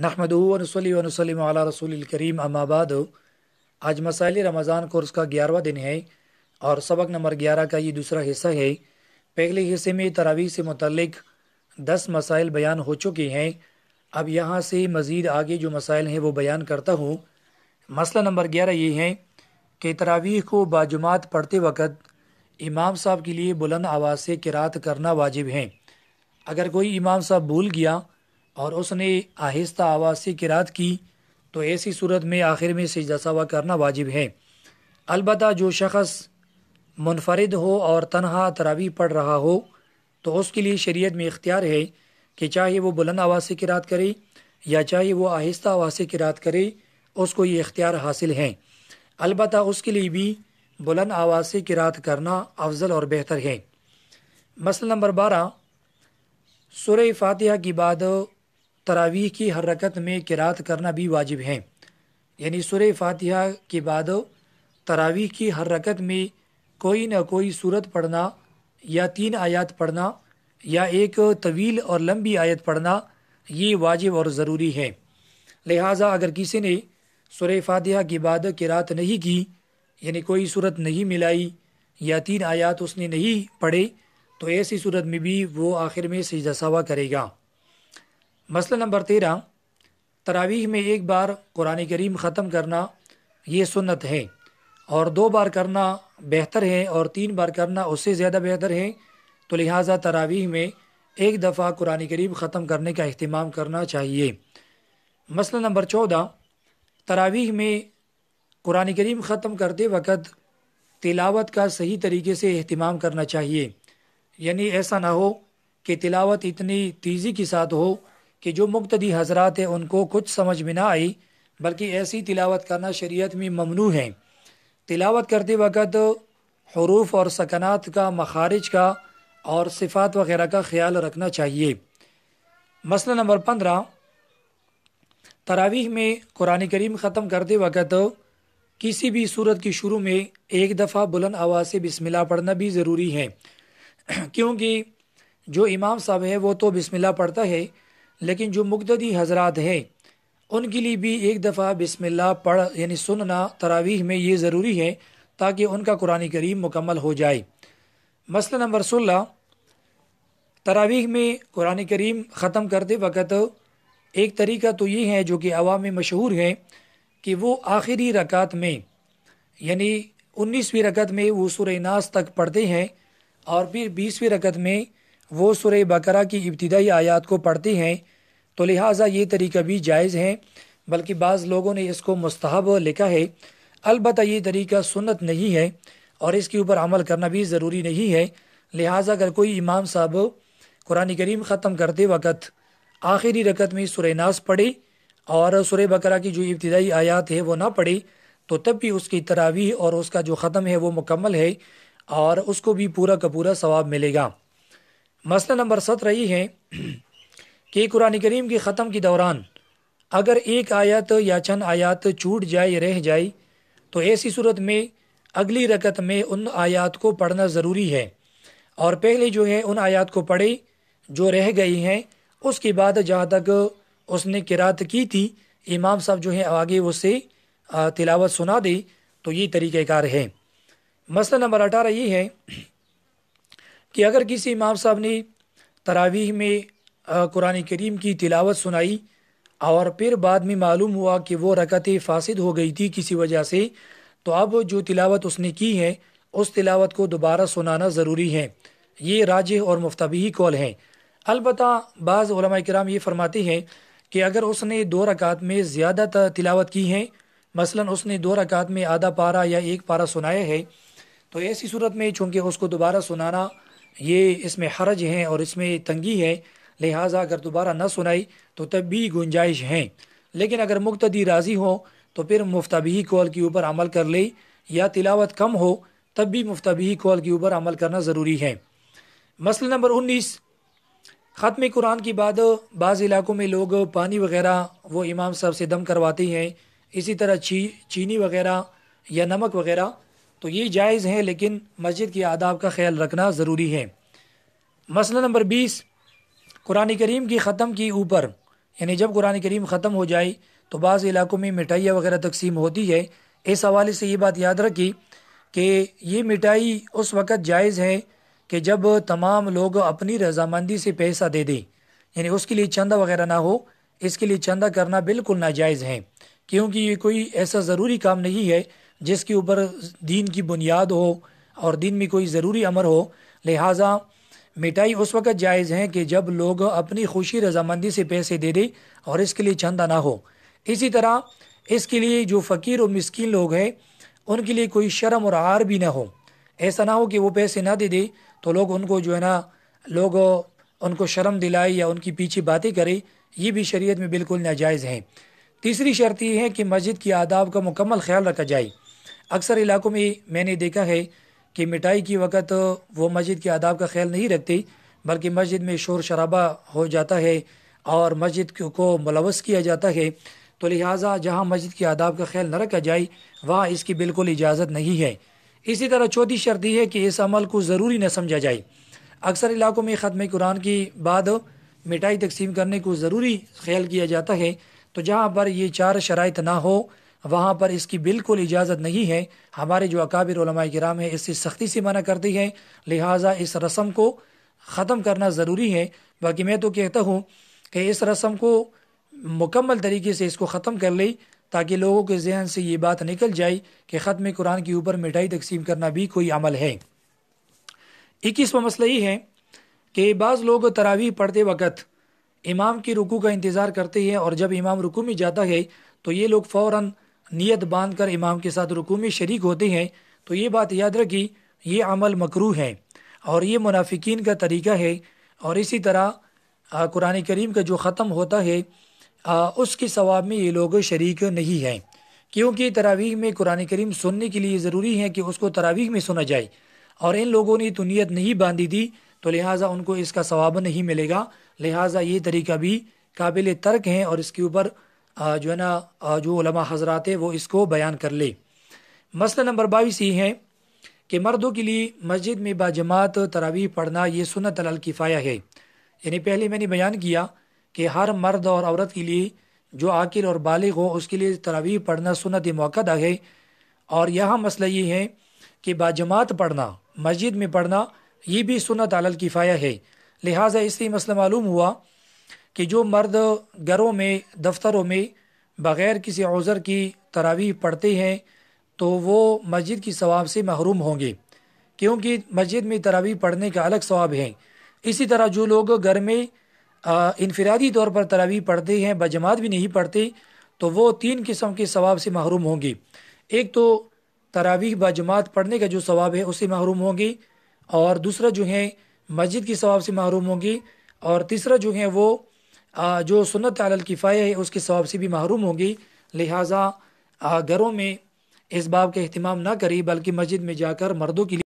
نحمدہ و نصلی و نسلم علی رسول الکریم اما بعد۔ آج مسائل رمضان کورس کا 11واں دن ہے اور سبق نمبر 11 کا یہ دوسرا حصہ ہے۔ پہلے حصے میں تراویح سے متعلق 10 مسائل بیان ہو چکے ہیں۔ اب یہاں سے مزید آگے جو مسائل ہیں وہ بیان کرتا ہوں۔ مسئلہ نمبر 11 یہ ہے کہ تراویح کو باجماعت پڑھتے وقت امام صاحب کے لیے بلند آواز سے قرات کرنا واجب ہے۔ اگر کوئی امام صاحب بھول گیا اور اس نے آہستہ آواز سے قرات کی تو ایسی صورت میں آخر میں سجدہ سہو کرنا واجب ہے۔ البتہ جو شخص منفرد ہو اور تنہا تراویح پڑھ رہا ہو تو اس کے لیے شریعت میں اختیار ہے کہ چاہے وہ بلند آواز سے قرات کرے یا چاہے وہ آہستہ آواز سے قرات کرے، اس کو یہ اختیار حاصل ہے۔ البتہ اس کے لیے بھی بلند آواز سے قرات کرنا افضل اور بہتر ہے۔ مسئلہ نمبر 12، سورہ فاتحہ کے بعد تراویح کی ہر رکعت میں قرات کرنا بھی واجب ہے۔ یعنی سورہ فاتحہ کے بعد تراویح کی ہر رکعت میں کوئی نہ کوئی سورت پڑھنا یا 3 آیات پڑھنا یا ایک طویل اور لمبی آیت پڑھنا یہ واجب اور ضروری ہے۔ لہٰذا اگر کسی نے سورہ فاتحہ کے بعد قرات نہیں کی، یعنی کوئی سورت نہیں ملائی یا 3 آیات اس نے نہیں پڑھے، تو ایسی صورت میں بھی وہ آخر میں سجدہ سہو کرے گا۔ مسئلہ نمبر 13، تراویح میں ایک بار قرآن کریم ختم کرنا یہ سنت ہے اور 2 بار کرنا بہتر ہے اور 3 بار کرنا اس سے زیادہ بہتر ہے، تو لہٰذا تراویح میں ایک دفعہ قرآن کریم ختم کرنے کا اہتمام کرنا چاہیے۔ مسئلہ نمبر 14، تراویح میں قرآن کریم ختم کرتے وقت تلاوت کا صحیح طریقے سے اہتمام کرنا چاہیے۔ یعنی ایسا نہ ہو کہ تلاوت اتنی تیزی کے ساتھ ہو کہ جو مقتدی حضرات ہیں ان کو کچھ سمجھ میں نہ آئی، بلکہ ایسی تلاوت کرنا شریعت میں ممنوع ہے۔ تلاوت کرتے وقت حروف اور سکنات کا، مخارج کا اور صفات وغیرہ کا خیال رکھنا چاہیے۔ مسئلہ نمبر 15، تراویح میں قرآن کریم ختم کرتے وقت کسی بھی سورت کی شروع میں ایک دفعہ بلند آواز سے بسم اللہ پڑھنا بھی ضروری ہے، کیونکہ جو امام صاحب ہے وہ تو بسم اللہ پڑھتا ہے، لیکن جو مقتدی حضرات ہیں ان کے لیے بھی ایک دفعہ بسم اللہ پڑھ یعنی سننا تراویح میں یہ ضروری ہے تاکہ ان کا قرآن کریم مکمل ہو جائے۔ مسئلہ نمبر 16، تراویح میں قرآن کریم ختم کرتے وقت ایک طریقہ تو یہ ہے جو کہ عوام میں مشہور ہے کہ وہ آخری رکعت میں یعنی 19ویں رکعت میں وہ سورہ ناس تک پڑھتے ہیں اور پھر 20ویں رکعت میں وہ سورہ بقرہ کی ابتدائی آیات کو پڑھتے ہیں، تو لہٰذا یہ طریقہ بھی جائز ہے، بلکہ بعض لوگوں نے اس کو مستحب لکھا ہے۔ البتہ یہ طریقہ سنت نہیں ہے اور اس کے اوپر عمل کرنا بھی ضروری نہیں ہے۔ لہٰذا اگر کوئی امام صاحب قرآن کریم ختم کرتے وقت آخری رکعت میں سورہ ناس پڑھے اور سورہ بقرہ کی جو ابتدائی آیات ہے وہ نہ پڑھے، تو تب بھی اس کی تراویح اور اس کا جو ختم ہے وہ مکمل ہے اور اس کو بھی پورا کا پورا ثواب ملے گا۔ مسئلہ نمبر 17 یہ ہے کہ قرآن کریم کے ختم کے دوران اگر ایک آیت یا چند آیات چھوٹ جائے رہ جائے تو ایسی صورت میں اگلی رکعت میں ان آیات کو پڑھنا ضروری ہے، اور پہلے جو ہے ان آیات کو پڑھے جو رہ گئی ہیں، اس کے بعد جہاں تک اس نے قرات کی تھی امام صاحب جو ہے آگے اس سے تلاوت سنا دے، تو یہ طریقہ کار ہے۔ مسئلہ نمبر 18 یہ ہے کہ اگر کسی امام صاحب نے تراویح میں قرآن کریم کی تلاوت سنائی اور پھر بعد میں معلوم ہوا کہ وہ رکعت فاسد ہو گئی تھی کسی وجہ سے، تو اب جو تلاوت اس نے کی ہے اس تلاوت کو دوبارہ سنانا ضروری ہے۔ یہ راجح اور مفتبی قول ہے۔ البتہ بعض علماء کرام یہ فرماتے ہیں کہ اگر اس نے 2 رکعت میں زیادہ تلاوت کی ہے، مثلا اس نے 2 رکعت میں آدھا پارہ یا 1 پارہ سنایا ہے، تو ایسی صورت میں چونکہ اس کو دوبارہ سنانا یہ اس میں حرج ہے اور اس میں تنگی ہے، لہٰذا اگر دوبارہ نہ سنائی تو تب بھی گنجائش ہے۔ لیکن اگر مقتدی راضی ہو تو پھر مفتبی قول کے اوپر عمل کر لے، یا تلاوت کم ہو تب بھی مفتبی قول کے اوپر عمل کرنا ضروری ہے۔ مسئلہ نمبر 19، ختم قرآن کے بعد بعض علاقوں میں لوگ پانی وغیرہ وہ امام صاحب سے دم کرواتے ہیں، اسی طرح چینی وغیرہ یا نمک وغیرہ، تو یہ جائز ہے لیکن مسجد کے آداب کا خیال رکھنا ضروری ہے۔ مسئلہ نمبر 20، قرآن کریم کی ختم کے اوپر یعنی جب قرآن کریم ختم ہو جائے تو بعض علاقوں میں مٹھائیاں وغیرہ تقسیم ہوتی ہے، اس حوالے سے یہ بات یاد رکھی کہ یہ مٹھائی اس وقت جائز ہے کہ جب تمام لوگ اپنی رضامندی سے پیسہ دے دیں، یعنی اس کے لیے چندہ وغیرہ نہ ہو، اس کے لیے چندہ کرنا بالکل ناجائز ہے، کیونکہ یہ کوئی ایسا ضروری کام نہیں ہے جس کے اوپر دین کی بنیاد ہو اور دین میں کوئی ضروری امر ہو، لہٰذا مٹھائی اس وقت جائز ہے کہ جب لوگ اپنی خوشی رضامندی سے پیسے دے دیں اور اس کے لیے چندہ نہ ہو۔ اسی طرح اس کے لیے جو فقیر و مسکین لوگ ہیں ان کے لیے کوئی شرم اور عار بھی نہ ہو، ایسا نہ ہو کہ وہ پیسے نہ دے دے تو لوگ ان کو جو ہے نا لوگ ان کو شرم دلائے یا ان کی پیچھے باتیں کرے، یہ بھی شریعت میں بالکل ناجائز ہیں۔ تیسری شرط یہ ہے کہ مسجد کی آداب کا مکمل خیال رکھا جائے۔ اکثر علاقوں میں نے دیکھا ہے کہ مٹائی کے وقت وہ مسجد کے آداب کا خیال نہیں رکھتے، بلکہ مسجد میں شور شرابہ ہو جاتا ہے اور مسجد کو ملوث کیا جاتا ہے، تو لہٰذا جہاں مسجد کے آداب کا خیال نہ رکھا جائے وہاں اس کی بالکل اجازت نہیں ہے۔ اسی طرح چوتھی شرط یہ ہے کہ اس عمل کو ضروری نہ سمجھا جائے۔ اکثر علاقوں میں ختم قرآن کے بعد مٹائی تقسیم کرنے کو ضروری خیال کیا جاتا ہے، تو جہاں پر یہ چار شرائط نہ ہو وہاں پر اس کی بالکل اجازت نہیں ہے۔ ہمارے جو اکابر علماء کرام ہیں اس سے سختی سے منع کرتے ہیں، لہٰذا اس رسم کو ختم کرنا ضروری ہے۔ باقی میں تو کہتا ہوں کہ اس رسم کو مکمل طریقے سے اس کو ختم کر لے تاکہ لوگوں کے ذہن سے یہ بات نکل جائے کہ ختم قرآن کے اوپر مٹائی تقسیم کرنا بھی کوئی عمل ہے۔ 21واں مسئلہ یہ ہے کہ بعض لوگ تراویح پڑھتے وقت امام کی رکوع کا انتظار کرتے ہیں، اور جب امام رکوع میں جاتا ہے تو یہ لوگ فوراً نیت باندھ کر امام کے ساتھ رکوع میں شریک ہوتے ہیں، تو یہ بات یاد رکھی یہ عمل مکروہ ہے اور یہ منافقین کا طریقہ ہے، اور اسی طرح قرآن کریم کا جو ختم ہوتا ہے اس کے ثواب میں یہ لوگ شریک نہیں ہیں، کیونکہ تراویح میں قرآن کریم سننے کے لیے ضروری ہے کہ اس کو تراویح میں سنا جائے، اور ان لوگوں نے تو نیت نہیں باندھی تھی تو لہٰذا ان کو اس کا ثواب نہیں ملے گا، لہٰذا یہ طریقہ بھی قابل ترک ہیں، اور اس کے اوپر جو ہے نا جو علماء حضرات ہیں وہ اس کو بیان کر لے۔ مسئلہ نمبر 22 یہ ہے کہ مردوں کے لیے مسجد میں باجماعت تراویح پڑھنا یہ سنت علی الکفایہ ہے، یعنی پہلے میں نے بیان کیا کہ ہر مرد اور عورت کے لیے جو عاقل اور بالغ ہو اس کے لیے تراویح پڑھنا سنت مؤکدہ ہے، اور یہاں مسئلہ یہ ہے کہ باجماعت پڑھنا مسجد میں پڑھنا یہ بھی سنت علی الکفایہ ہے، لہٰذا اس سے مسئلہ معلوم ہوا کہ جو مرد گھروں میں دفتروں میں بغیر کسی عذر کی تراویح پڑھتے ہیں تو وہ مسجد کی ثواب سے محروم ہوں گے، کیونکہ مسجد میں تراویح پڑھنے کا الگ ثواب ہے۔ اسی طرح جو لوگ گھر میں انفرادی طور پر تراویح پڑھتے ہیں بجماعت بھی نہیں پڑھتے تو وہ 3 قسم کے ثواب سے محروم ہوں گے۔ ایک تو تراویح بجماعت پڑھنے کا جو ثواب ہے اس سے محروم ہوں گے، اور دوسرا جو ہے مسجد کی ثواب سے محروم ہوں گی، اور تیسرا جو ہے وہ جو سنت علی الکفایہ ہے اس کے ثواب سے بھی محروم ہوں گی، لہٰذا گھروں میں اس باب کا اہتمام نہ کریں بلکہ مسجد میں جا کر مردوں کے لیے